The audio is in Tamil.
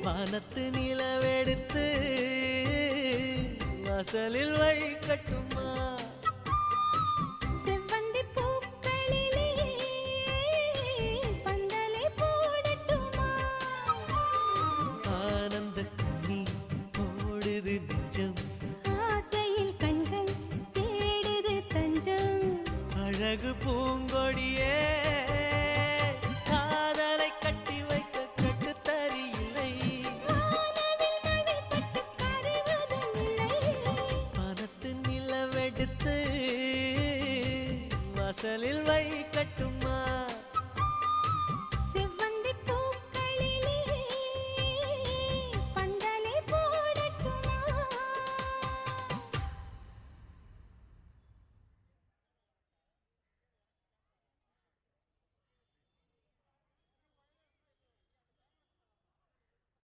வானத்து நிலவெடுத்து வாசலில் வைக்கட்டுமா செவ்வந்தி பூக்களிலே பந்தலை போடட்டுமா ஆனந்த கண்ணீர் ஓடுது நெஞ்சம் ஆசையில் கண்கள் தேடுது தஞ்சம் அழகு பூங்கொடியே காதலை கட்டி வைக்க கட்டுத்தறியில்லை வானவில் மழை பட்டு கரைவதும் இல்லை வானத்து நிலவெடுத்து வாசலில்